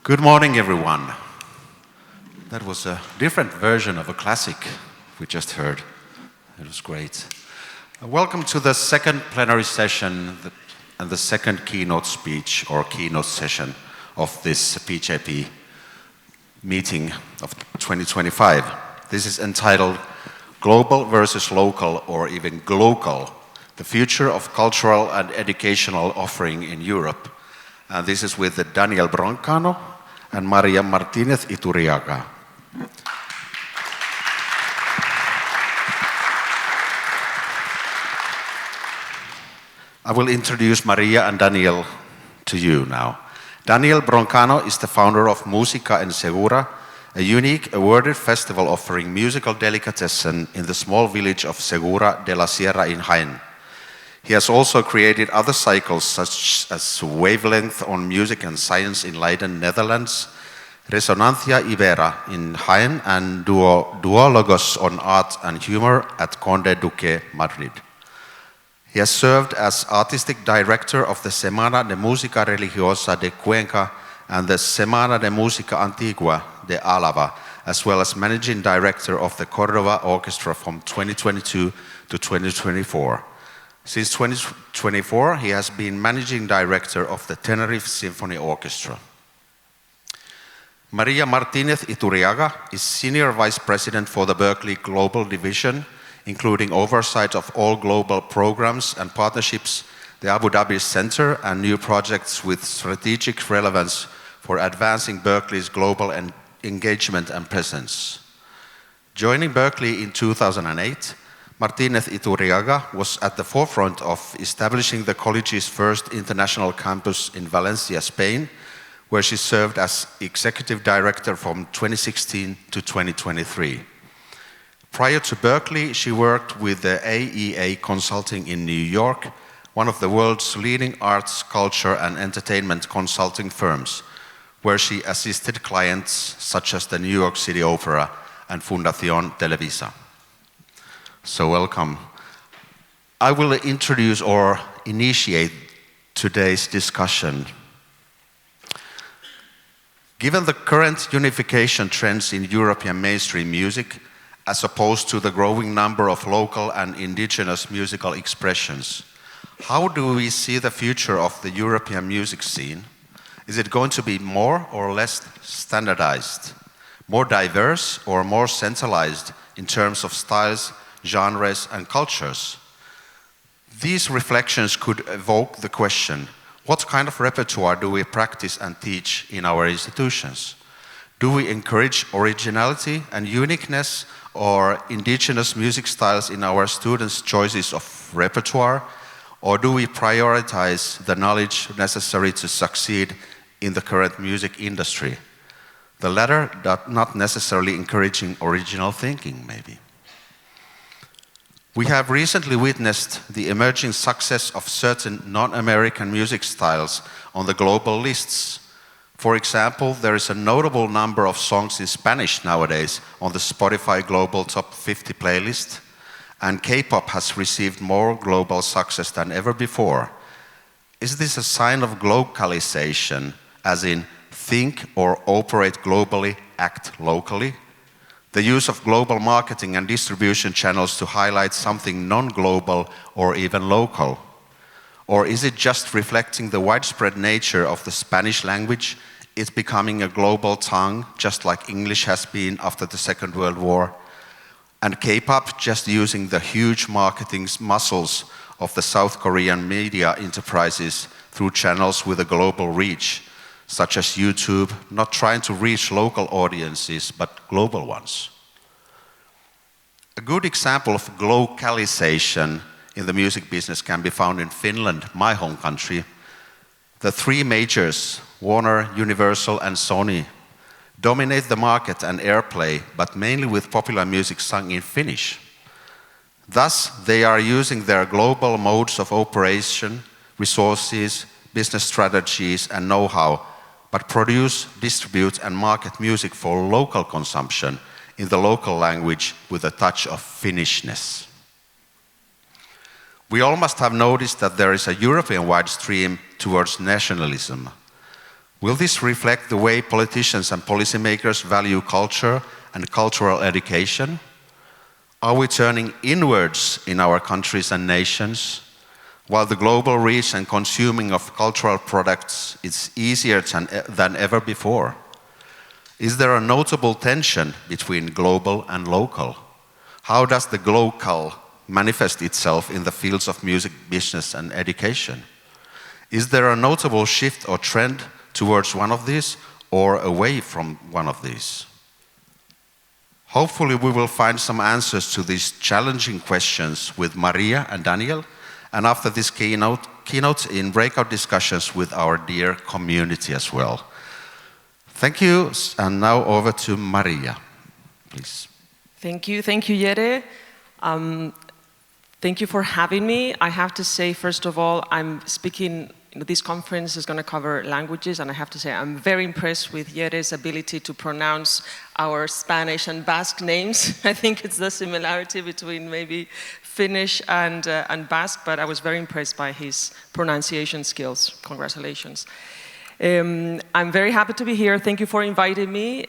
Good morning, everyone. That was a different version of a classic we just heard. It was great. Welcome to the second plenary session and the second keynote speech or keynote session of this PJP meeting of 2025. This is entitled Global versus Local, or even Glocal, the future of cultural and educational offering in Europe. And this is with Daniel Broncano and Maria Martínez Iturriaga. I will introduce Maria and Daniel to you now. Daniel Broncano is the founder of Música and Segura, a unique awarded festival offering musical delicatessen in the small village of Segura de la Sierra in Jaén. He has also created other cycles such as Wavelength on Music and Science in Leiden, Netherlands, Resonancia Ibera in Jaén, and Duologos on Art and Humor at Conde Duque, Madrid. He has served as artistic director of the Semana de Música Religiosa de Cuenca and the Semana de Música Antigua de Álava, as well as managing director of the Córdoba Orchestra from 2022 to 2024. Since 2024, he has been managing director of the Tenerife Symphony Orchestra. Maria Martínez Iturriaga is senior vice president for the Berklee Global Division, including oversight of all global programs and partnerships, the Abu Dhabi Center, and new projects with strategic relevance for advancing Berklee's global engagement and presence. Joining Berklee in 2008, Martínez Iturriaga was at the forefront of establishing the college's first international campus in Valencia, Spain, where she served as executive director from 2016 to 2023. Prior to Berklee, she worked with the AEA Consulting in New York, one of the world's leading arts, culture, and entertainment consulting firms, where she assisted clients such as the New York City Opera and Fundación Televisa. So welcome. I will introduce or initiate today's discussion. Given the current unification trends in European mainstream music, as opposed to the growing number of local and indigenous musical expressions, how do we see the future of the European music scene? Is it going to be more or less standardized, more diverse or more centralized in terms of styles, genres, and cultures? These reflections could evoke the question, what kind of repertoire do we practice and teach in our institutions? Do we encourage originality and uniqueness or indigenous music styles in our students' choices of repertoire? Or do we prioritize the knowledge necessary to succeed in the current music industry? The latter not necessarily encouraging original thinking, maybe. We have recently witnessed the emerging success of certain non-American music styles on the global lists. For example, there is a notable number of songs in Spanish nowadays on the Spotify Global Top 50 playlist, and K-pop has received more global success than ever before. Is this a sign of glocalization, as in think or operate globally, act locally? The use of global marketing and distribution channels to highlight something non-global or even local? Or is it just reflecting the widespread nature of the Spanish language? It's becoming a global tongue, just like English has been after the Second World War. And K-pop just using the huge marketing muscles of the South Korean media enterprises through channels with a global reach, such as YouTube, not trying to reach local audiences, but global ones. A good example of glocalization in the music business can be found in Finland, my home country. The three majors, Warner, Universal, and Sony, dominate the market and airplay, but mainly with popular music sung in Finnish. Thus, they are using their global modes of operation, resources, business strategies, and know-how, but produce, distribute, and market music for local consumption in the local language with a touch of Finnishness. We all must have noticed that there is a European-wide stream towards nationalism. Will this reflect the way politicians and policymakers value culture and cultural education? Are we turning inwards in our countries and nations, while the global reach and consuming of cultural products is easier than ever before? Is there a notable tension between global and local? How does the glocal manifest itself in the fields of music, business, and education? Is there a notable shift or trend towards one of these or away from one of these? Hopefully we will find some answers to these challenging questions with Maria and Daniel, and after this keynote in breakout discussions with our dear community as well. Thank you, and now over to Maria, please. Thank you, Jere. Thank you for having me. I have to say, first of all, I'm speaking, this conference is going to cover languages, and I have to say I'm very impressed with Jere's ability to pronounce our Spanish and Basque names. I think it's the similarity between maybe Finnish and Basque, but I was very impressed by his pronunciation skills. Congratulations. I'm very happy to be here. Thank you for inviting me.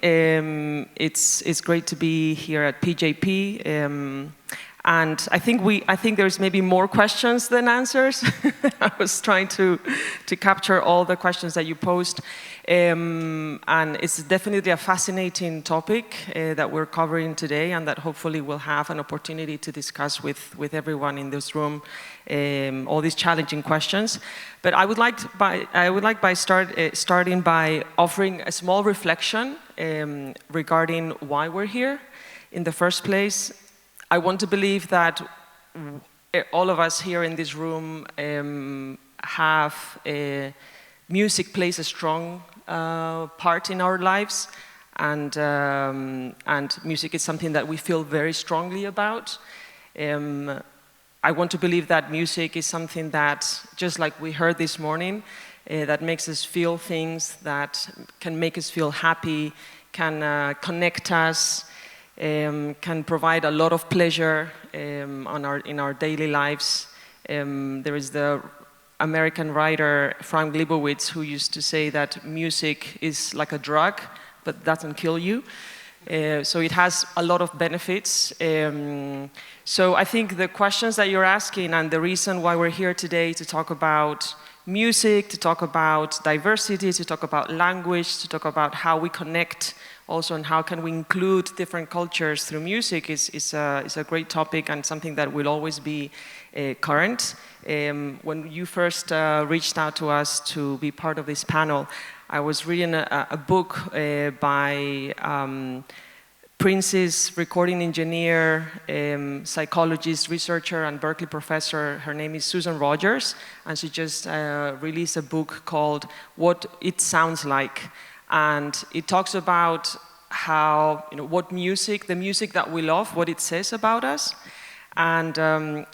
It's great to be here at PJP. And I think there's maybe more questions than answers. I was trying to capture all the questions that you posed. And it's definitely a fascinating topic that we're covering today, and that hopefully we'll have an opportunity to discuss with everyone in this room all these challenging questions. But I would like by starting by offering a small reflection regarding why we're here in the first place. I want to believe that all of us here in this room music plays a strong part in our lives, and music is something that we feel very strongly about. I want to believe that music is something that, just like we heard this morning, that makes us feel things, that can make us feel happy, can connect us, can provide a lot of pleasure in our daily lives. There is the American writer Frank Leibowitz who used to say that music is like a drug, but doesn't kill you. So it has a lot of benefits. So I think the questions that you're asking, and the reason why we're here today to talk about music, to talk about diversity, to talk about language, to talk about how we connect also, and how can we include different cultures through music is a great topic, and something that will always be current. When you first reached out to us to be part of this panel, I was reading a book by Prince's recording engineer, psychologist, researcher, and Berklee professor. Her name is Susan Rogers, and she just released a book called What It Sounds Like. And it talks about how, what music, the music that we love, what it says about us. And the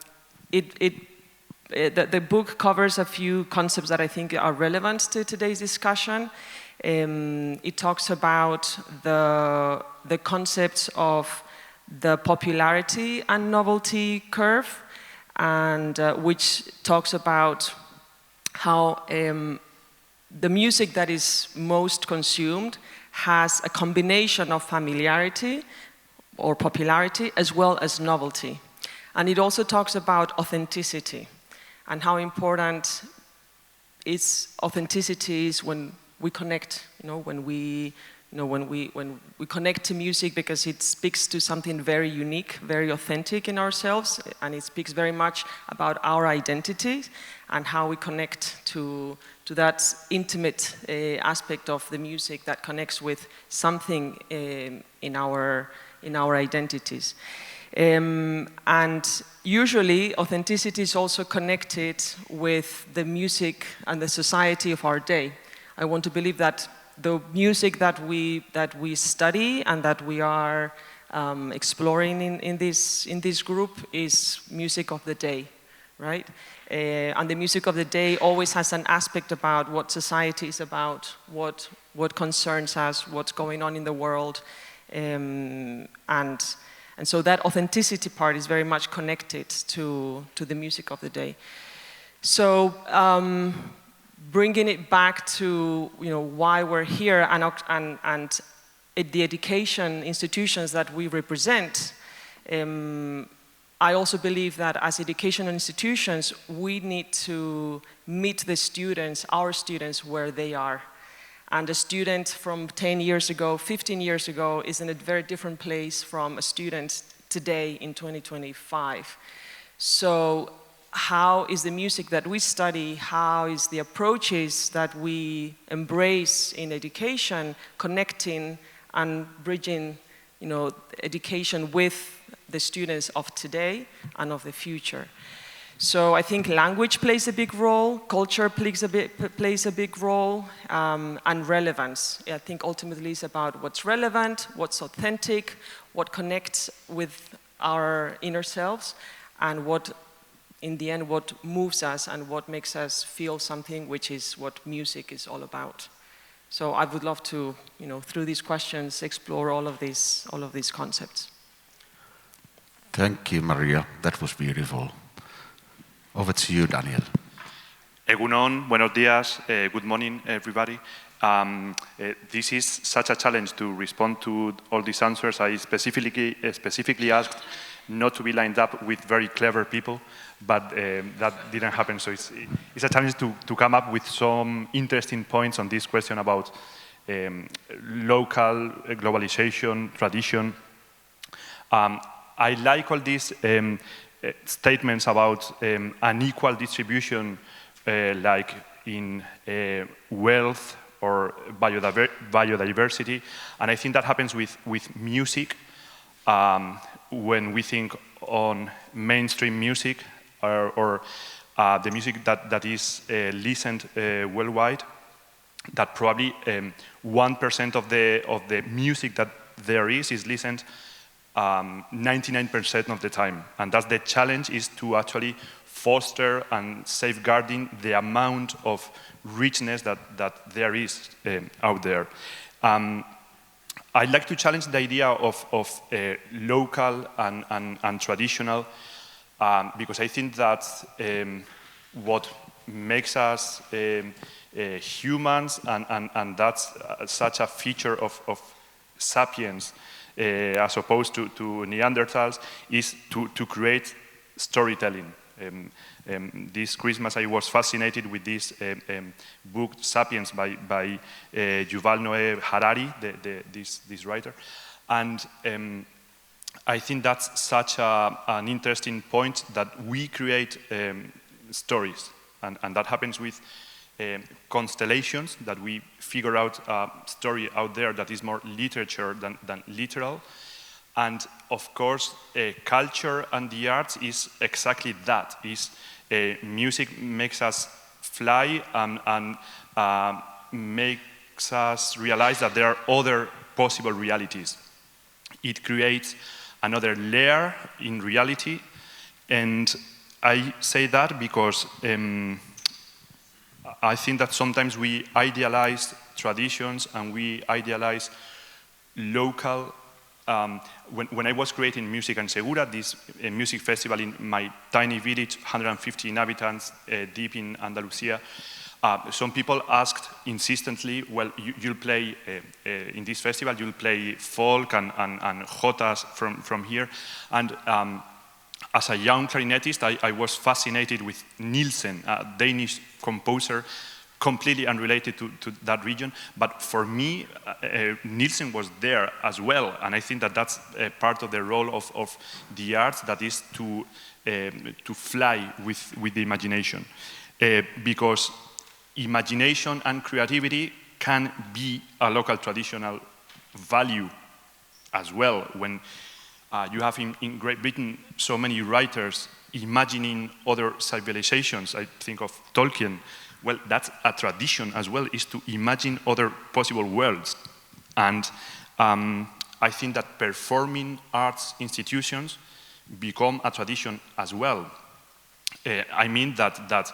book covers a few concepts that I think are relevant to today's discussion. It talks about the concepts of the popularity and novelty curve, and which talks about how the music that is most consumed has a combination of familiarity or popularity as well as novelty. And it also talks about authenticity and how important authenticity is when we connect, when we connect to music, because it speaks to something very unique, very authentic in ourselves, and it speaks very much about our identity and how we connect to that intimate aspect of the music that connects with something in our identities. And usually authenticity is also connected with the music and the society of our day. I want to believe that the music that we study and that we are exploring in this group is music of the day, right? And the music of the day always has an aspect about what society is about, what concerns us, what's going on in the world, and so that authenticity part is very much connected to the music of the day. So bringing it back to why we're here and the education institutions that we represent, I also believe that as educational institutions, we need to meet the students, our students, where they are. And a student from 10 years ago, 15 years ago, is in a very different place from a student today in 2025. So how is the music that we study, how is the approaches that we embrace in education connecting and bridging education with the students of today and of the future? So I think language plays a big role, culture plays a big role, and relevance. I think ultimately it's about what's relevant, what's authentic, what connects with our inner selves, and what, in the end, what moves us and what makes us feel something, which is what music is all about. So I would love to, through these questions, explore all of these concepts. Thank you, Maria. That was beautiful. Over to you, Daniel. Egunon, buenos días, good morning, everybody. This is such a challenge to respond to all these answers. I specifically asked not to be lined up with very clever people, but that didn't happen. So it's a challenge to come up with some interesting points on this question about local globalization, tradition. I like all these statements about unequal distribution, like in wealth or biodiversity, and I think that happens with music. When we think on mainstream music or the music that is listened worldwide, that probably 1% of the music that there is listened 99% of the time. And that's the challenge, is to actually foster and safeguarding the amount of richness that there is out there. I'd like to challenge the idea of local and traditional, because I think that what makes us humans, and that's such a feature of sapiens, as opposed to Neanderthals, is to create storytelling. This Christmas I was fascinated with this book, Sapiens, by Yuval Noah Harari, this writer. And I think that's such an interesting point, that we create stories. And that happens with constellations, that we figure out a story out there that is more literature than literal. And of course, culture and the arts is exactly that. Music makes us fly and makes us realize that there are other possible realities. It creates another layer in reality. And I say that because I think that sometimes we idealize traditions and we idealize local. When I was creating Música in Segura, this music festival in my tiny village, 150 inhabitants, deep in Andalusia, some people asked insistently, well, you'll play, in this festival, you'll play folk and jotas from here. And as a young clarinetist, I was fascinated with Nielsen, a Danish composer, completely unrelated to that region. But for me, Nielsen was there as well. And I think that that's part of the role of the arts, that is to fly with the imagination. Because imagination and creativity can be a local traditional value as well. When you have in Great Britain so many writers imagining other civilizations, I think of Tolkien. Well, that's a tradition as well, is to imagine other possible worlds. And I think that performing arts institutions become a tradition as well. I mean that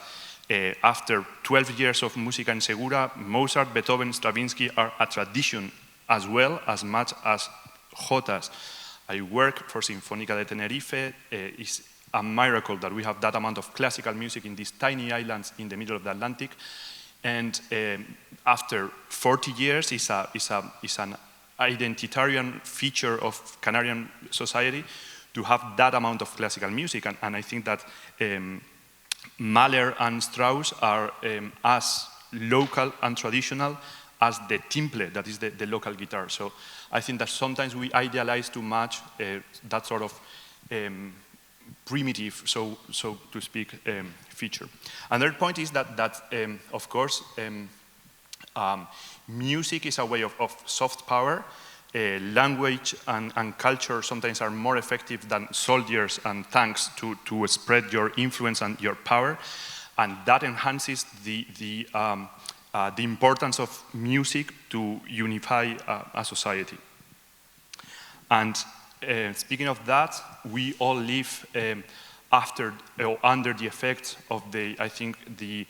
after 12 years of Música in Segura, Mozart, Beethoven, Stravinsky are a tradition as well, as much as jotas. I work for Sinfónica de Tenerife. It's a miracle that we have that amount of classical music in these tiny islands in the middle of the Atlantic. And after 40 years, is an identitarian feature of Canarian society to have that amount of classical music. And I think that Mahler and Strauss are as local and traditional as the timple, that is the local guitar. So I think that sometimes we idealize too much that sort of primitive, so to speak, feature. Another point is that of course, music is a way of soft power. Language and culture sometimes are more effective than soldiers and tanks to spread your influence and your power, and that enhances the importance of music to unify a society. And speaking of that, we all live after or under the effects of I think the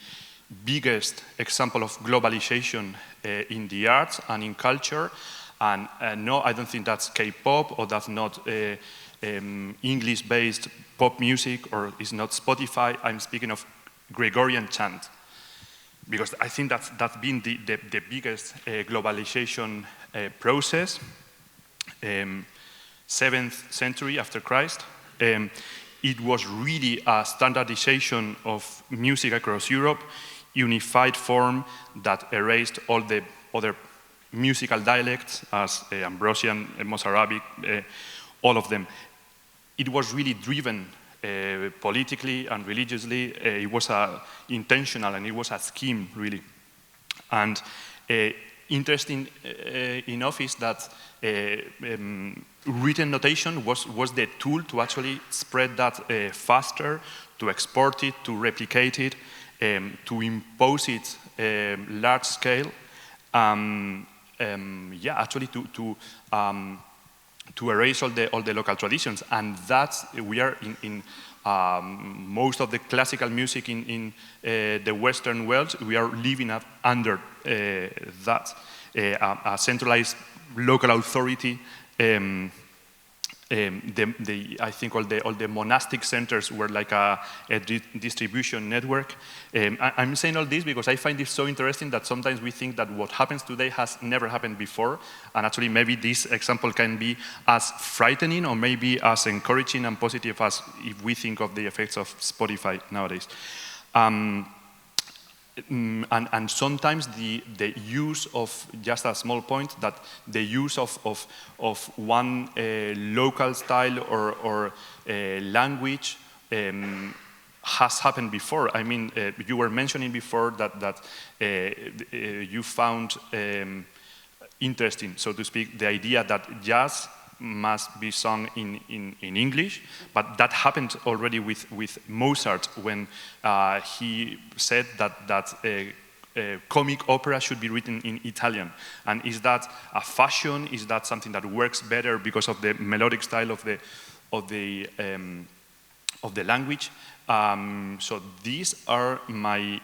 biggest example of globalization in the arts and in culture. And no, I don't think that's K-pop, or that's not English-based pop music, or is not Spotify. I'm speaking of Gregorian chant, because I think that's been the biggest globalization process. 7th century after Christ. It was really a standardization of music across Europe, unified form that erased all the other musical dialects, as Ambrosian, Mozarabic, all of them. It was really driven politically and religiously. It was intentional, and it was a scheme, really. And interesting enough is that written notation was the tool to actually spread that faster, to export it, to replicate it, to impose it large scale. Actually to erase all the local traditions, and that's we are in most of the classical music in the Western world. We are living under that a centralized local authority. I think all the monastic centers were like a distribution network. I'm saying all this because I find it so interesting that sometimes we think that what happens today has never happened before, and actually maybe this example can be as frightening or maybe as encouraging and positive as if we think of the effects of Spotify nowadays. And sometimes the use of, just a small point, that the use of one local style or language has happened before. I mean, you were mentioning before that you found interesting, so to speak, the idea that jazz must be sung in English, but that happened already with Mozart when he said that comic opera should be written in Italian. And is that a fashion? Is that something that works better because of the melodic style of the language? So these are my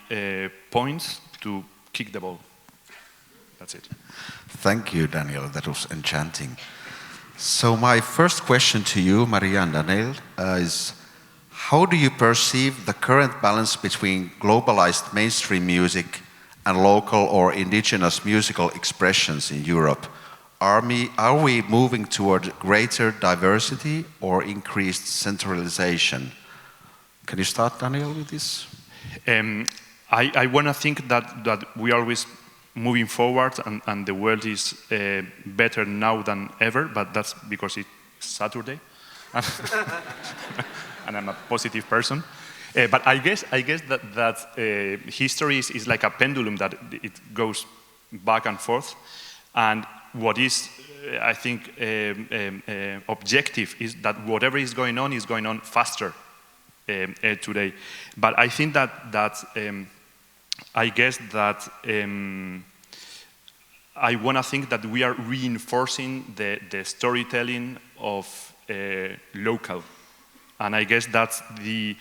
points to kick the ball. That's it. Thank you, Daniel. That was enchanting. So my first question to you, Maria and Daniel, is how do you perceive the current balance between globalized mainstream music and local or indigenous musical expressions in Europe? Are we moving toward greater diversity or increased centralization? Can you start, Daniel, with this? I want to think that we are always moving forward, and the world is better now than ever, but that's because it's Saturday, and I'm a positive person. But I guess that history is like a pendulum, that it goes back and forth, and what is, I think, objective is that whatever is going on faster today. But I think that I guess that I want to think that we are reinforcing the storytelling of local, and I guess that's the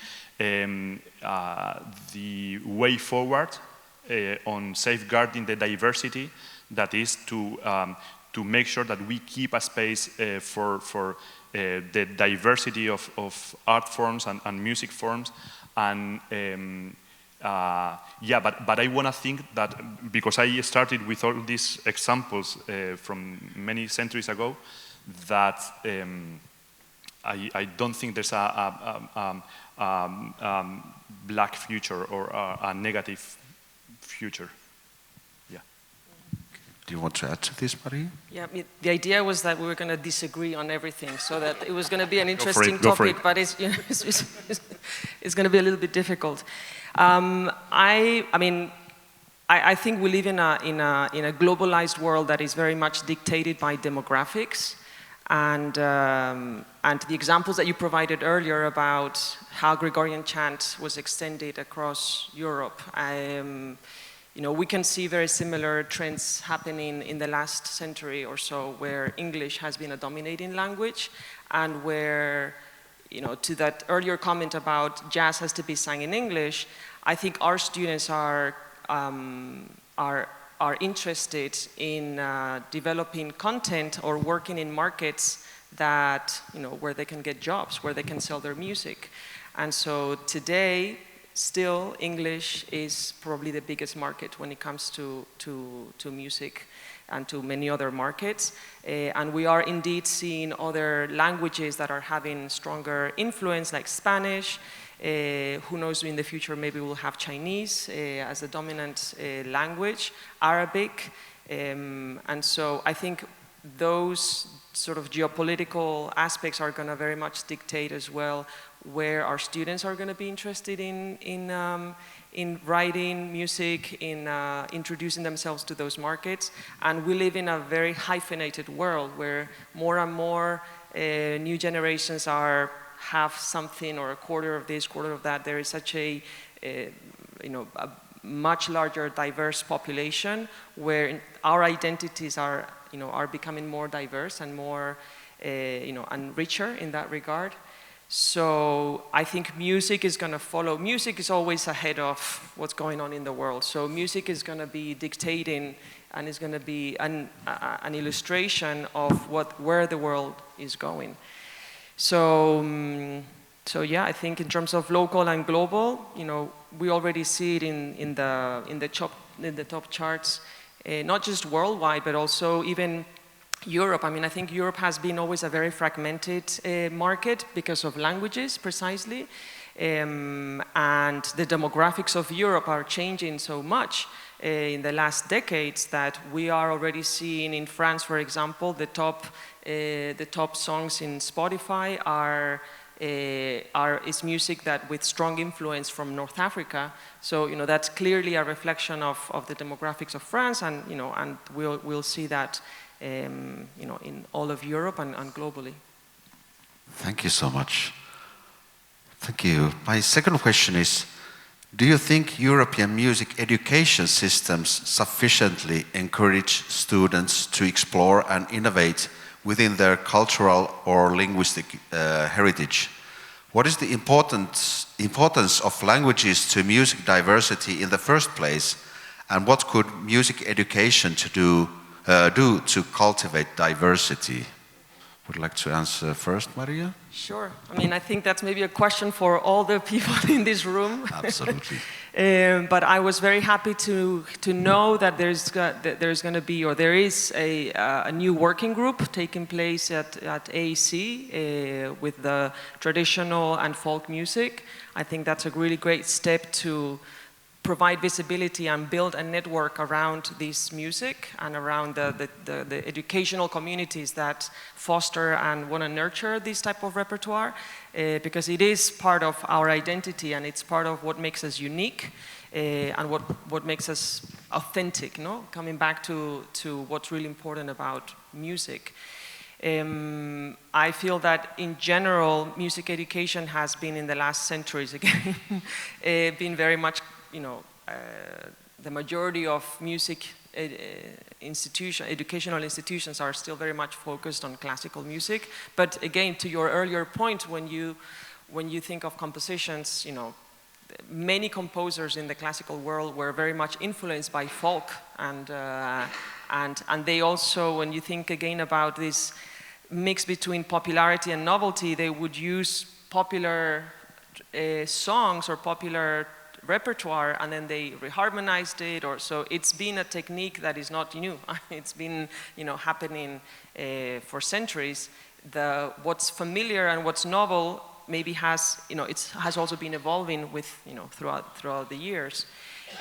way forward on safeguarding the diversity. That is to make sure that we keep a space for the diversity of art forms and music forms, and Yeah, but I want to think that, because I started with all these examples from many centuries ago, that I don't think there's a black future or a negative future. Yeah. Do you want to add to this, Maria? Yeah, the idea was that we were going to disagree on everything, so that it was going to be an interesting topic, but it's going to be a little bit difficult. I think we live in a globalized world that is very much dictated by demographics, and the examples that you provided earlier about how Gregorian chant was extended across Europe. We can see very similar trends happening in the last century or so, where English has been a dominating language, and where, to that earlier comment about jazz has to be sung in English, I think our students are interested in developing content or working in markets that, where they can get jobs, where they can sell their music. And so today, still, English is probably the biggest market when it comes to music and to many other markets. And we are indeed seeing other languages that are having stronger influence, like Spanish. Who knows, in the future maybe we'll have Chinese as a dominant language, Arabic. And so I think those sort of geopolitical aspects are going to very much dictate as well where our students are going to be interested in writing music, in introducing themselves to those markets. And we live in a very hyphenated world where more and more new generations have something, or a quarter of this, quarter of that. There is such a much larger diverse population where our identities are becoming more diverse and more and richer in that regard. So I think music is going to follow. Music is always ahead of what's going on in the world. So music is going to be dictating, and is going to be an illustration of where the world is going. So yeah, I think in terms of local and global, we already see it in the top charts, not just worldwide, but also even Europe. I think Europe has been always a very fragmented market because of languages, precisely. And the demographics of Europe are changing so much in the last decades that we are already seeing in France, for example, the top songs in Spotify is music that with strong influence from North Africa. So that's clearly a reflection of the demographics of France, and and we'll see that in all of Europe and globally. Thank you so much. Thank you. My second question is, do you think European music education systems sufficiently encourage students to explore and innovate within their cultural or linguistic heritage? What is the importance of languages to music diversity in the first place, and what could music education do to cultivate diversity? Would you like to answer first, Maria? Sure. I think that's maybe a question for all the people in this room. Absolutely. But I was very happy to know that there's going to be, or there is a new working group taking place at AEC with the traditional and folk music. I think that's a really great step to provide visibility and build a network around this music and around the educational communities that foster and want to nurture this type of repertoire, because it is part of our identity and it's part of what makes us unique and what makes us authentic, coming back to what's really important about music. I feel that in general, music education has been in the last centuries again, been very much the majority of music educational institutions are still very much focused on classical music. But again, to your earlier point, when you think of compositions, many composers in the classical world were very much influenced by folk, and they also, when you think again about this mix between popularity and novelty, they would use popular songs or popular repertoire, and then they reharmonized it, or so it's been a technique that is not new. It's been, happening for centuries. What's familiar and what's novel maybe has, it has also been evolving with, throughout the years.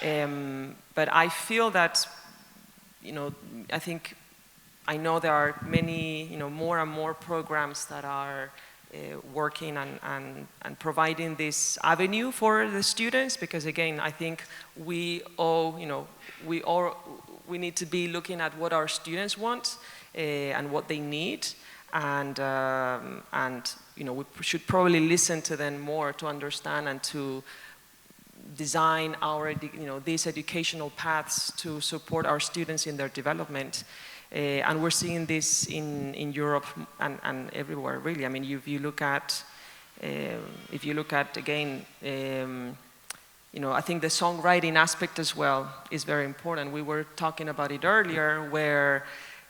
But I feel that, I know there are many, more and more programs that are working and providing this avenue for the students, because again, I think we need to be looking at what our students want and what they need, and we should probably listen to them more to understand and to design our, these educational paths to support our students in their development. And we're seeing this in Europe and everywhere, really. I mean, if you look at again, I think the songwriting aspect as well is very important. We were talking about it earlier, where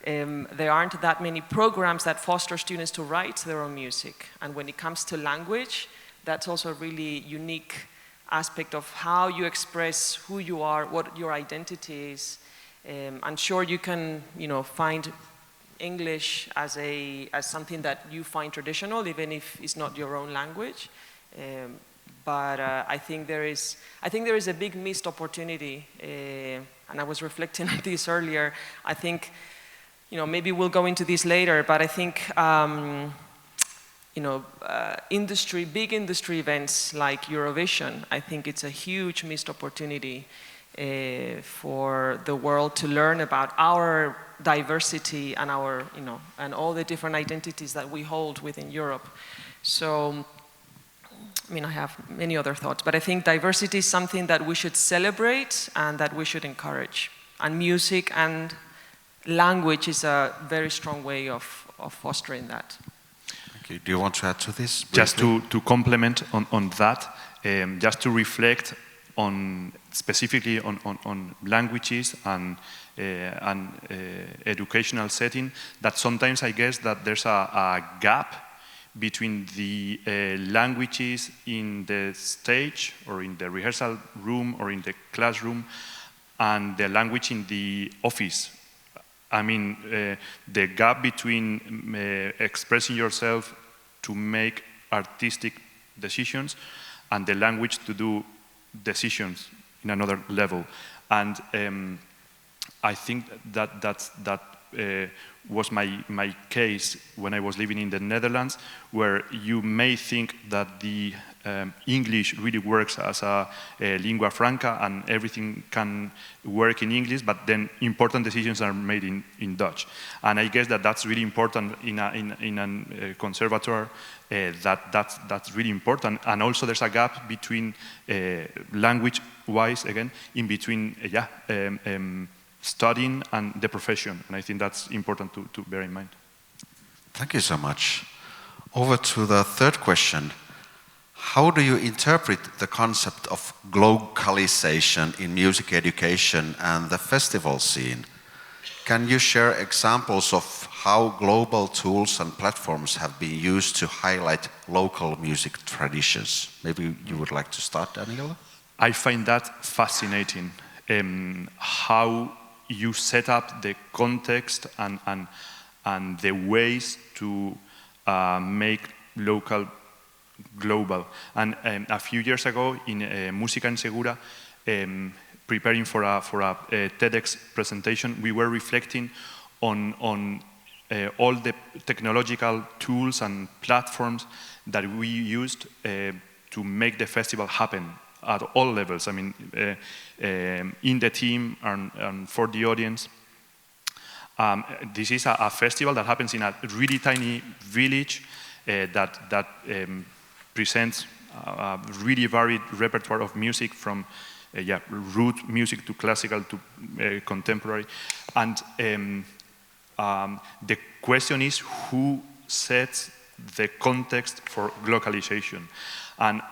there aren't that many programs that foster students to write their own music. And when it comes to language, that's also a really unique aspect of how you express who you are, what your identity is. I'm sure you can, find English as something that you find traditional, even if it's not your own language. But I think there is a big missed opportunity, and I was reflecting on this earlier. I think, maybe we'll go into this later, but I think, big industry events like Eurovision, I think it's a huge missed opportunity for the world to learn about our diversity and our, and all the different identities that we hold within Europe. So, I have many other thoughts, but I think diversity is something that we should celebrate and that we should encourage. And music and language is a very strong way of fostering that. Okay. Do you want to add to this briefly? Just to complement on that, just to reflect on specifically on languages and educational setting, that sometimes I guess that there's a gap between the languages in the stage or in the rehearsal room or in the classroom and the language in the office. I mean, the gap between expressing yourself to make artistic decisions and the language to do decisions in another level. And I think that was my case when I was living in the Netherlands, where you may think that the English really works as a lingua franca and everything can work in English, but then important decisions are made in Dutch. And I guess that's really important in a conservatoire. That's really important. And also there's a gap between language-wise, again, in between studying and the profession. And I think that's important to bear in mind. Thank you so much. Over to the third question. How do you interpret the concept of globalization in music education and the festival scene? Can you share examples of how global tools and platforms have been used to highlight local music traditions? Maybe you would like to start, Daniela? I find that fascinating, how you set up the context and the ways to make local global. And a few years ago in Música and Segura, preparing for a TEDx presentation, we were reflecting on all the technological tools and platforms that we used to make the festival happen at all levels. I mean, in the team and for the audience. This is a festival that happens in a really tiny village that presents a really varied repertoire of music from root music to classical to contemporary. And the question is, who sets the context for globalization? And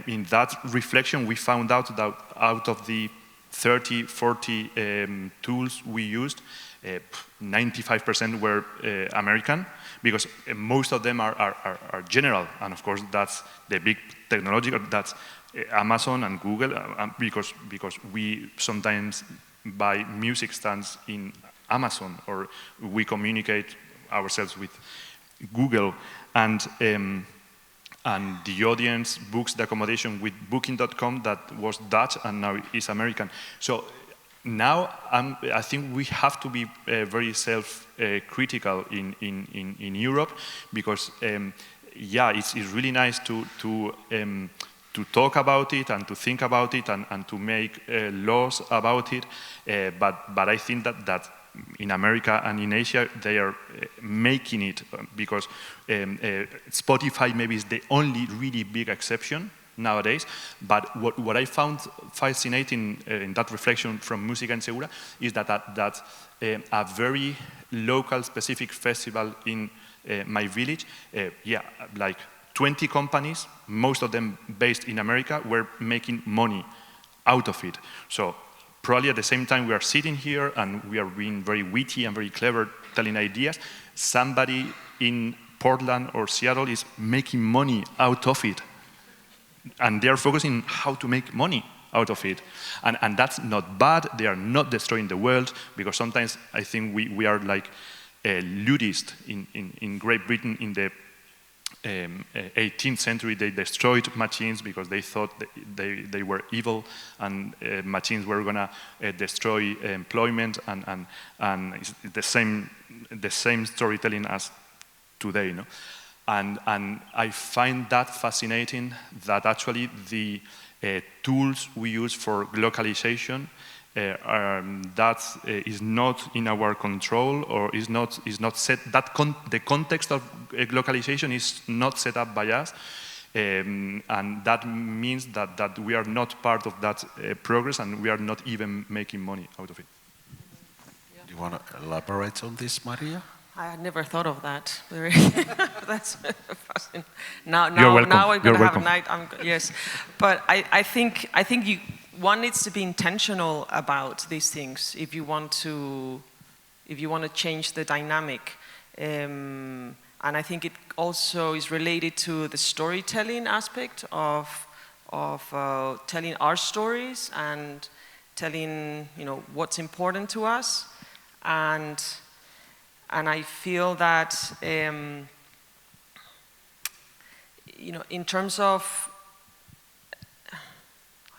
in that reflection, we found out that out of the 30, 40 tools we used, 95% were American, because most of them are general, and of course that's the big technological, that's Amazon and Google, because we sometimes buy music stands in Amazon, or we communicate ourselves with Google, and the audience books the accommodation with Booking.com that was Dutch and now is American. So now I think we have to be very self-critical in Europe, because yeah, it's really nice to talk about it and to think about it and to make laws about it, but I think that in America and in Asia they are making it, because Spotify maybe is the only really big exception nowadays. But what I found fascinating in that reflection from Música and Segura is that a very local specific festival in my village, yeah, like 20 companies, most of them based in America, were making money out of it. So probably at the same time we are sitting here and we are being very witty and very clever telling ideas, somebody in Portland or Seattle is making money out of it. And they are focusing how to make money out of it. And that's not bad. They are not destroying the world, because sometimes I think we are like ludists in Great Britain in the 18th century. They destroyed machines because they thought they were evil, and machines were gonna destroy employment, and it's the same storytelling as today, no? And I find that fascinating, that actually the tools we use for globalization that is not in our control, or is not set, the context of globalization is not set up by us, and that means that we are not part of that progress, and we are not even making money out of it. Do you want to elaborate on this, Maria? I had never thought of that. That's fascinating. Now welcome. Now I'm going to have welcome. a night. Yes, but I think one needs to be intentional about these things if you want to change the dynamic, and I think it also is related to the storytelling aspect of telling our stories and telling what's important to us, and I feel that in terms of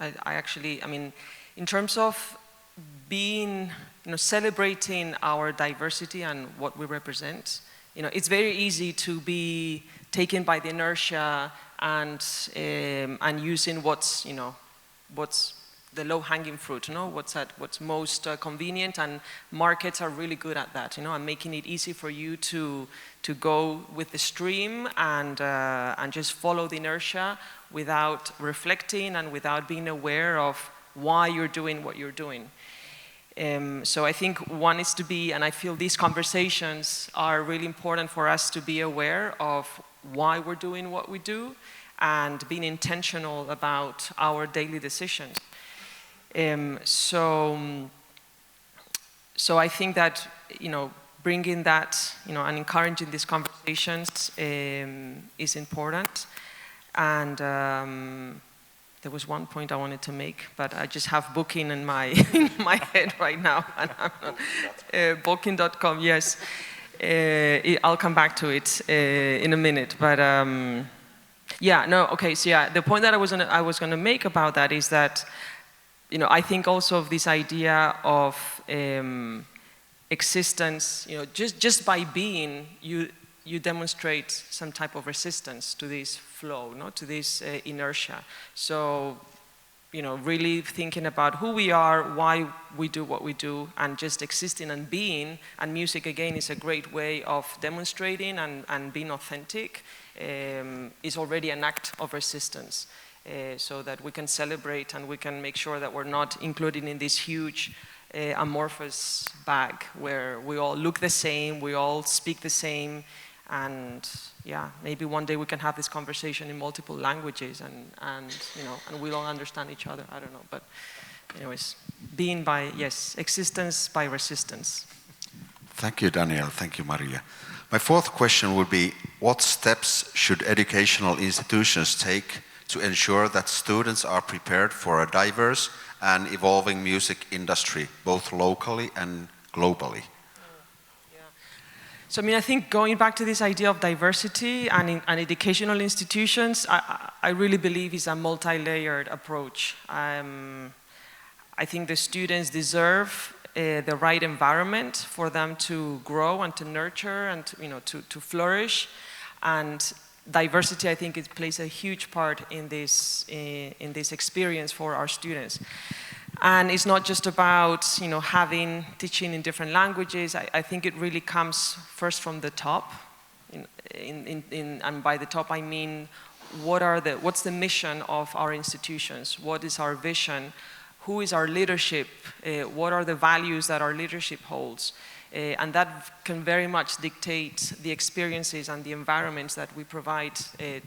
in terms of being, celebrating our diversity and what we represent, it's very easy to be taken by the inertia and using what's the low-hanging fruit, what's most convenient, and markets are really good at that, and making it easy for you to go with the stream and just follow the inertia without reflecting and without being aware of why you're doing what you're doing. So I think one is to be, and I feel these conversations are really important for us to be aware of why we're doing what we do and being intentional about our daily decisions. So I think that, bringing that, and encouraging these conversations is important. And there was one point I wanted to make, but I just have Booking in my head right now, and I'm not, Booking.com, yes. I'll come back to it in a minute, but yeah, no, okay. So yeah, the point that I was gonna make about that is that, I think also of this idea of existence. Just by being, you demonstrate some type of resistance to this flow, to this inertia. So, really thinking about who we are, why we do what we do, and just existing and being. And music, again, is a great way of demonstrating and being authentic. Is already an act of resistance. So that we can celebrate and we can make sure that we're not included in this huge amorphous bag where we all look the same, we all speak the same, and yeah, maybe one day we can have this conversation in multiple languages and we'll all understand each other. I don't know, but anyways, being by, yes, existence by resistance. Thank you, Daniel. Thank you, Maria. My fourth question would be, what steps should educational institutions take to ensure that students are prepared for a diverse and evolving music industry, both locally and globally? So, I think going back to this idea of diversity and educational institutions, I really believe is a multi-layered approach. I think the students deserve the right environment for them to grow and to nurture and to flourish. And diversity, I think, it plays a huge part in this experience for our students. And it's not just about teaching in different languages. I think it really comes first from the top. And by the top I mean what's the mission of our institutions? What is our vision? Who is our leadership? What are the values that our leadership holds? And that can very much dictate the experiences and the environments that we provide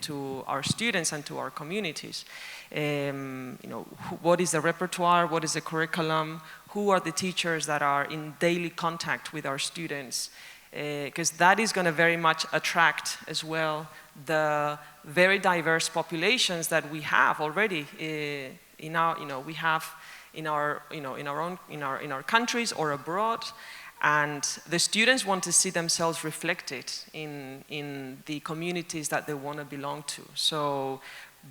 to our students and to our communities. What is the repertoire? What is the curriculum? Who are the teachers that are in daily contact with our students? Because that is going to very much attract as well the very diverse populations that we have already in our countries or abroad. And the students want to see themselves reflected in the communities that they want to belong to. So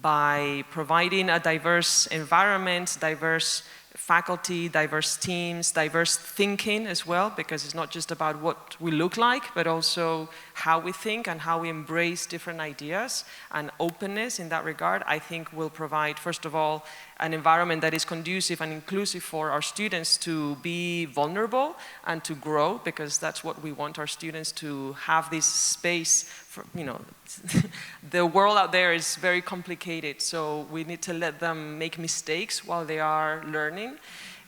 by providing a diverse environment, diverse faculty, diverse teams, diverse thinking as well, because it's not just about what we look like, but also how we think and how we embrace different ideas, and openness in that regard, I think will provide, first of all, an environment that is conducive and inclusive for our students to be vulnerable and to grow, because that's what we want our students to have, this space for, the world out there is very complicated, so we need to let them make mistakes while they are learning.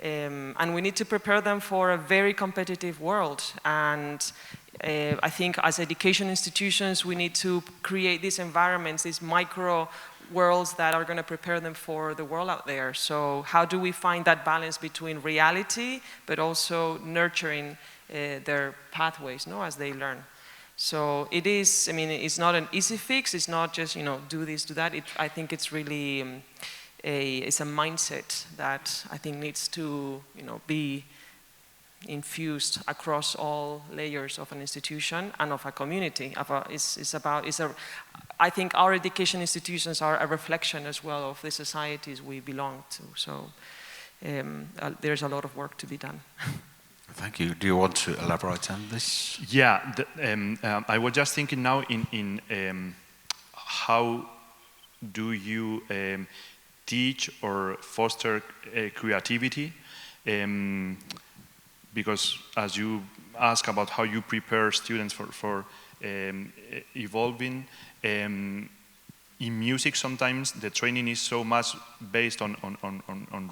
And we need to prepare them for a very competitive world. And I think as education institutions, we need to create these environments, these micro worlds that are going to prepare them for the world out there. So how do we find that balance between reality, but also nurturing their pathways, as they learn? So it is, it's not an easy fix. It's not just, do this, do that. I think it's really it's a mindset that I think needs to, be infused across all layers of an institution and of a community. I think our education institutions are a reflection as well of the societies we belong to. So there's a lot of work to be done. Thank you. Do you want to elaborate on this? Yeah, I was just thinking now in how do you teach or foster creativity? Because as you ask about how you prepare students for evolving, in music sometimes the training is so much based on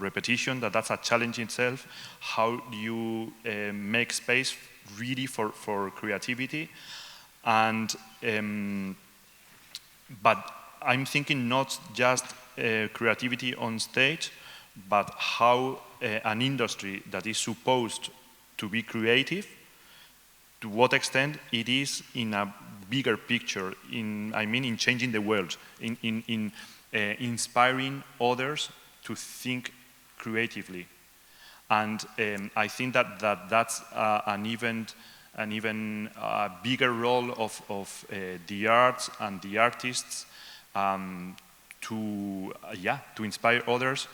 repetition that's a challenge itself. How do you make space really for creativity? And but I'm thinking not just creativity on stage, but how an industry that is supposed to be creative, to what extent it is in a bigger picture, in changing the world, in inspiring others to think creatively. And I think that's an even bigger role of the arts and the artists to inspire others,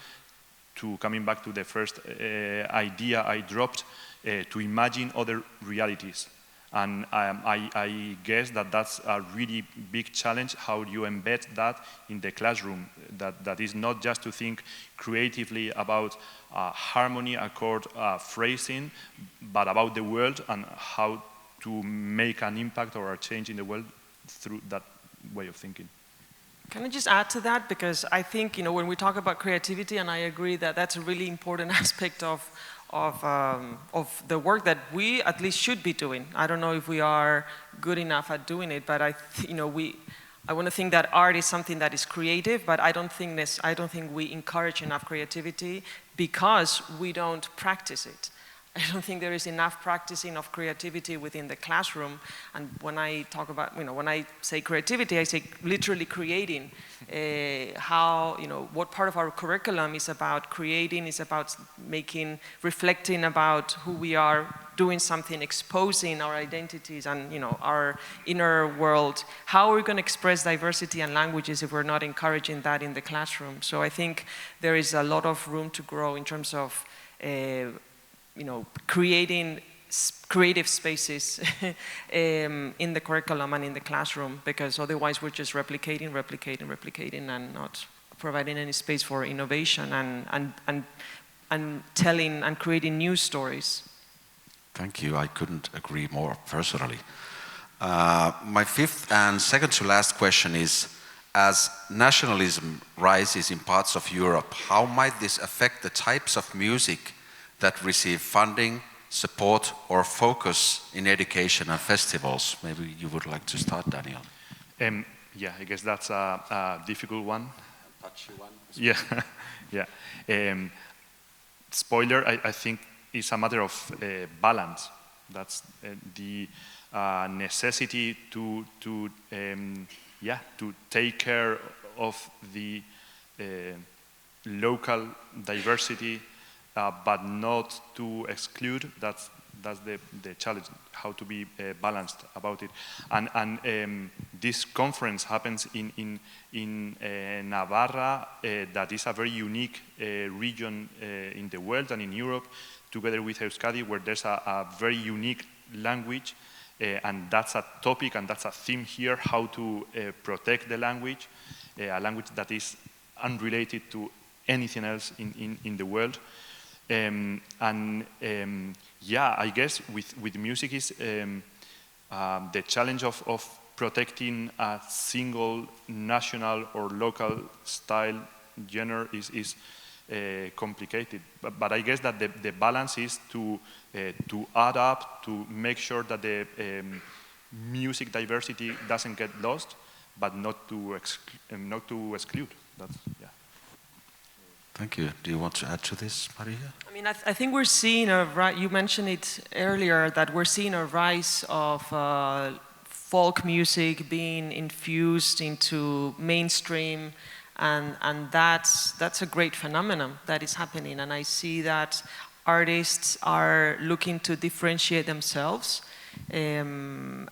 to coming back to the first idea I dropped, to imagine other realities. And I guess that's a really big challenge, how you embed that in the classroom, that is not just to think creatively about harmony, accord, phrasing, but about the world and how to make an impact or a change in the world through that way of thinking. Can I just add to that? Because I think, when we talk about creativity, and I agree that that's a really important aspect of the work that we at least should be doing. I don't know if we are good enough at doing it, but I want to think that art is something that is creative, but I don't think we encourage enough creativity because we don't practice it. I don't think there is enough practicing of creativity within the classroom. And when I talk about, when I say creativity, I say literally creating. How, what part of our curriculum is about creating, is about reflecting about who we are, doing something, exposing our identities and, our inner world. How are we going to express diversity and languages if we're not encouraging that in the classroom? So I think there is a lot of room to grow in terms of creating creative spaces in the curriculum and in the classroom, because otherwise we're just replicating and not providing any space for innovation and telling and creating new stories. Thank you. I couldn't agree more personally. My fifth and second to last question is, as nationalism rises in parts of Europe, how might this affect the types of music that receive funding, support, or focus in education and festivals? Maybe you would like to start, Daniel. Yeah, I guess that's a difficult one. A touchy one. Yeah, yeah. Spoiler, I think it's a matter of balance. That's the necessity to take care of the local diversity, but not to exclude. That's the challenge, how to be balanced about it. And this conference happens in Navarra, that is a very unique region in the world and in Europe, together with Euskadi, where there's a very unique language, and that's a topic and that's a theme here, how to protect the language, a language that is unrelated to anything else in the world. Yeah, I guess with music is the challenge of protecting a single national or local style genre is complicated. But I guess that the balance is to add up, to make sure that the music diversity doesn't get lost, but not to exclude. That's, yeah. Thank you. Do you want to add to this, Maria? I mean, I think we're seeing you mentioned it earlier, that we're seeing a rise of folk music being infused into mainstream, and that's a great phenomenon that is happening. And I see that artists are looking to differentiate themselves, and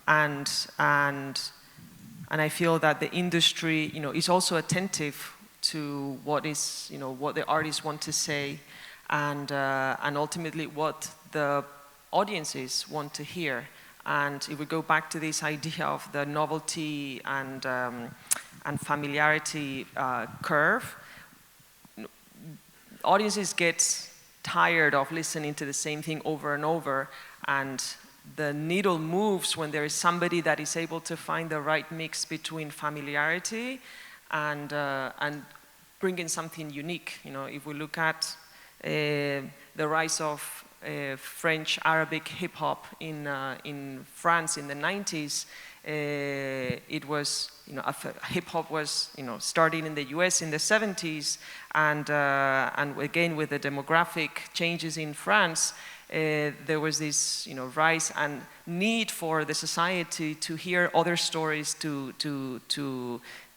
I feel that the industry, is also attentive to what is, what the artists want to say, and ultimately what the audiences want to hear. And if we go back to this idea of the novelty and familiarity curve, audiences get tired of listening to the same thing over and over, and the needle moves when there is somebody that is able to find the right mix between familiarity and bringing something unique. If we look at the rise of French Arabic hip hop in France in the 90s, it was, hip hop was, starting in the US in the 70s, and again with the demographic changes in France, there was this, rise and need for the society to hear other stories, to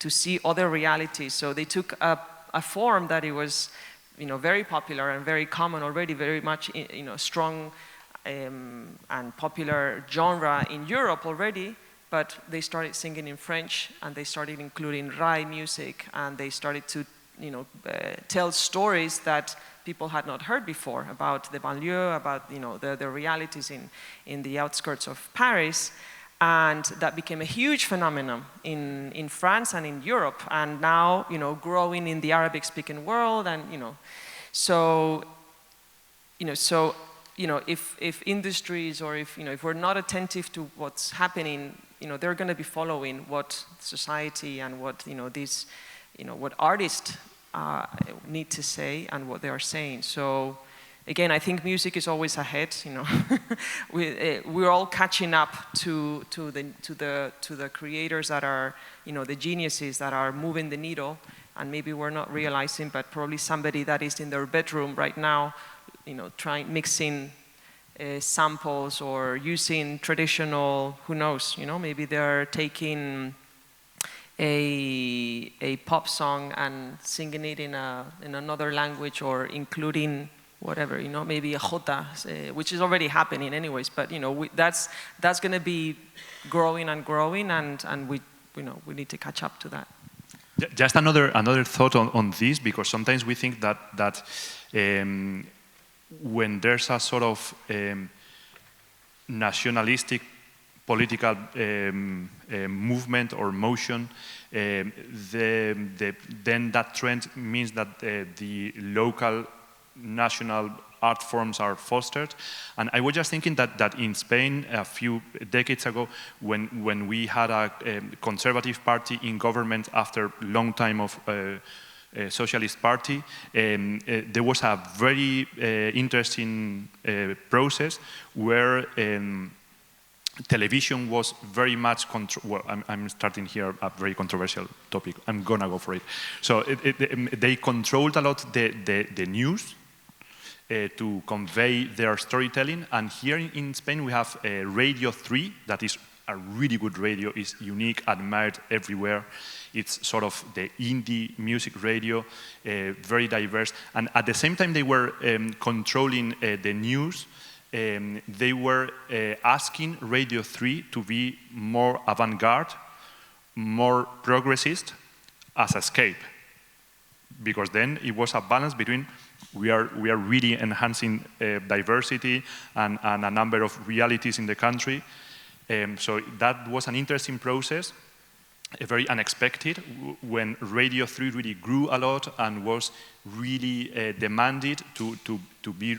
see other realities. So they took a form that it was, very popular and very common already, very much, strong and popular genre in Europe already, but they started singing in French, and they started including Rai music, and they started to, tell stories that people had not heard before about the banlieue, about, the realities in the outskirts of Paris. And that became a huge phenomenon in France and in Europe, and now, growing in the Arabic-speaking world, and, if industries, or if we're not attentive to what's happening, they're going to be following what society and what, what artists need to say and what they are saying. So, again, I think music is always ahead. We're all catching up to the creators that are, the geniuses that are moving the needle, and maybe we're not realizing, but probably somebody that is in their bedroom right now, mixing samples or using traditional, who knows, you know, maybe they're taking a pop song and singing it in another language, or including whatever, you know, maybe a jota, which is already happening anyways, but you know, that's going to be growing and growing, and we need to catch up to that. Just another thought on this, because sometimes we think that when there's a sort of nationalistic political movement or motion, then that trend means that the local national art forms are fostered. And I was just thinking that in Spain a few decades ago, when we had a conservative party in government after a long time of socialist party, there was a very interesting process where television was very much well, I'm starting here a very controversial topic. I'm gonna go for it. So they controlled a lot the news to convey their storytelling. And here in Spain we have Radio 3, that is a really good radio, is unique, admired everywhere. It's sort of the indie music radio, very diverse. And at the same time they were controlling the news, they were asking Radio 3 to be more avant-garde, more progressist as escape. Because then it was a balance between we are really enhancing diversity and a number of realities in the country. So that was an interesting process, very unexpected, when Radio 3 really grew a lot and was really demanded to be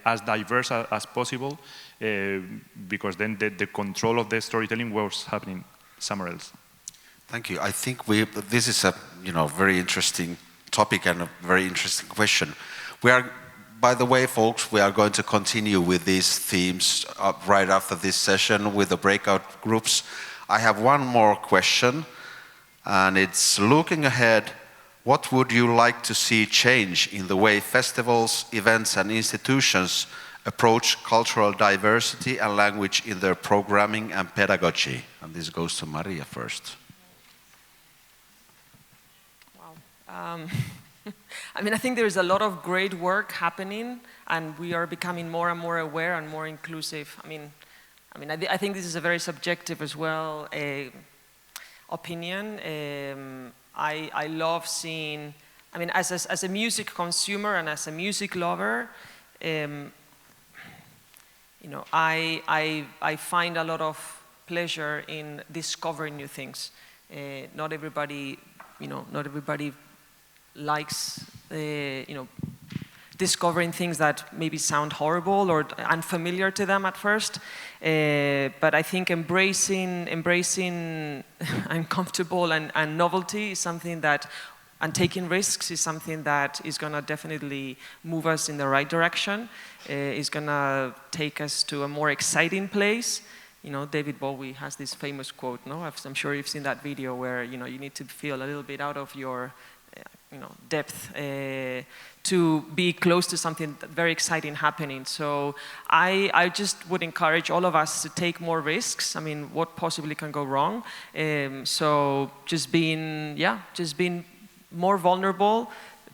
as diverse as possible, because then the control of the storytelling was happening somewhere else. Thank you. I think this is a very interesting topic and a very interesting question. We are, by the way, folks, we are going to continue with these themes right after this session with the breakout groups. I have one more question, and it's looking ahead. What would you like to see change in the way festivals, events, and institutions approach cultural diversity and language in their programming and pedagogy? And this goes to Maria first. Wow. I mean, I think there's a lot of great work happening, and we are becoming more and more aware and more inclusive. I think this is a very subjective as well opinion. I love seeing, as a music consumer and as a music lover, I find a lot of pleasure in discovering new things. Not everybody likes, discovering things that maybe sound horrible or unfamiliar to them at first. But I think embracing uncomfortable and novelty is something that, and taking risks is something that is going to definitely move us in the right direction. Is going to take us to a more exciting place. David Bowie has this famous quote, no? I'm sure you've seen that video where, you need to feel a little bit out of your depth to be close to something very exciting happening. So I just would encourage all of us to take more risks. What possibly can go wrong? So just being more vulnerable,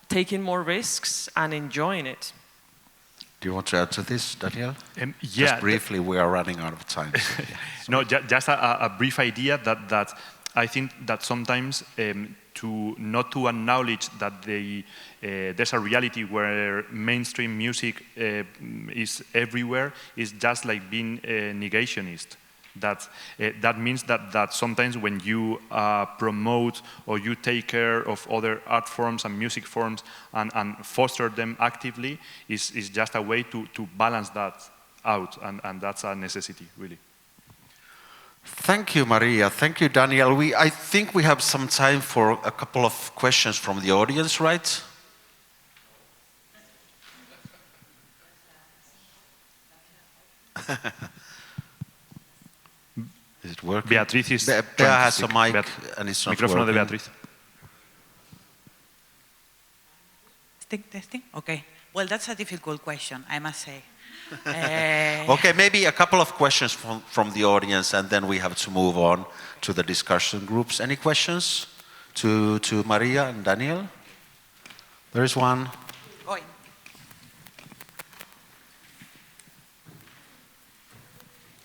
taking more risks, and enjoying it. Do you want to add to this, Daniel? Yeah. Just briefly, we are running out of time. So, yeah. No, just a brief idea that I think that sometimes not to acknowledge that there's a reality where mainstream music is everywhere is just like being a negationist. That means that sometimes when you promote or you take care of other art forms and music forms and foster them actively is just a way to balance that out, and that's a necessity, really. Thank you, Maria. Thank you, Daniel. I think we have some time for a couple of questions from the audience, right? Is it working? Beatriz is Bea has a mic and it's not Micrófono de working. Beatriz. Testing. Okay. Well, that's a difficult question, I must say. Okay, maybe a couple of questions from the audience, and then we have to move on to the discussion groups. Any questions to Maria and Daniel? There is one. Oi.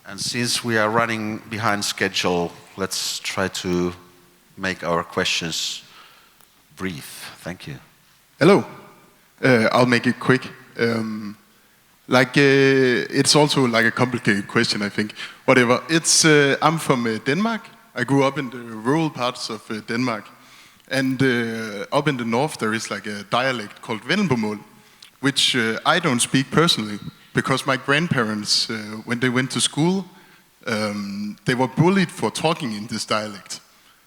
And since we are running behind schedule, let's try to make our questions brief. Thank you. Hello. I'll make it quick. It's also like a complicated question, I think. Whatever. I'm from Denmark. I grew up in the rural parts of Denmark. And up in the north, there is like a dialect called Vendelbomål, which I don't speak personally, because my grandparents, when they went to school, they were bullied for talking in this dialect.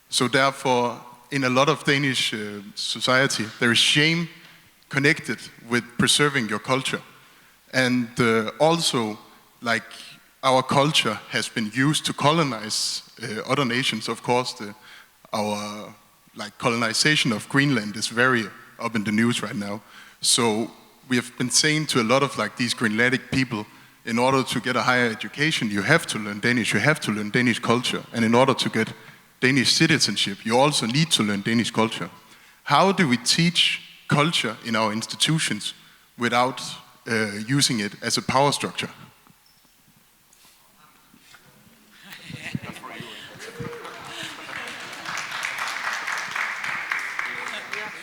So therefore, in a lot of Danish society, there is shame connected with preserving your culture. And also, like, our culture has been used to colonize other nations. Of course, our colonization of Greenland is very up in the news right now. So we have been saying to a lot of these Greenlandic people, in order to get a higher education, you have to learn Danish, you have to learn Danish culture. And in order to get Danish citizenship, you also need to learn Danish culture. How do we teach culture in our institutions without using it as a power structure?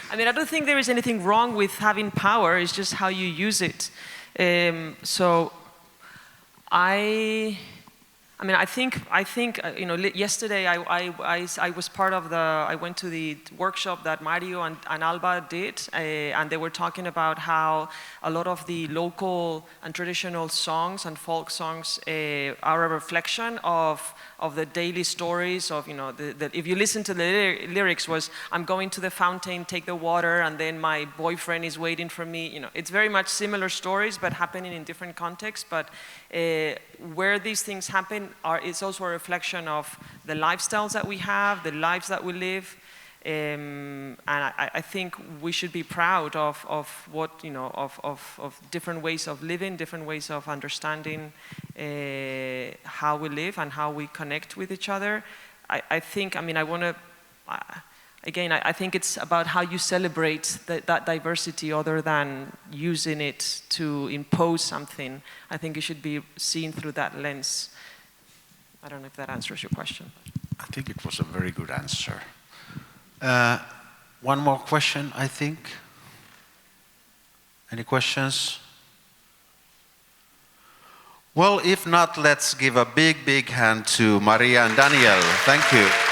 I mean, I don't think there is anything wrong with having power. It's just how you use it. I think yesterday I was part of I went to the workshop that Mario and Alba did, and they were talking about how a lot of the local and traditional songs and folk songs are a reflection of the daily stories of, if you listen to the lyrics was, I'm going to the fountain, take the water, and then my boyfriend is waiting for me. It's very much similar stories, but happening in different contexts. But where these things happen it's also a reflection of the lifestyles that we have, the lives that we live. And I think we should be proud of what, of different ways of living, different ways of understanding how we live and how we connect with each other. I think it's about how you celebrate that diversity other than using it to impose something. I think it should be seen through that lens. I don't know if that answers your question. I think it was a very good answer. One more question, I think. Any questions? Well, if not, let's give a big, big hand to Maria and Daniel. Thank you.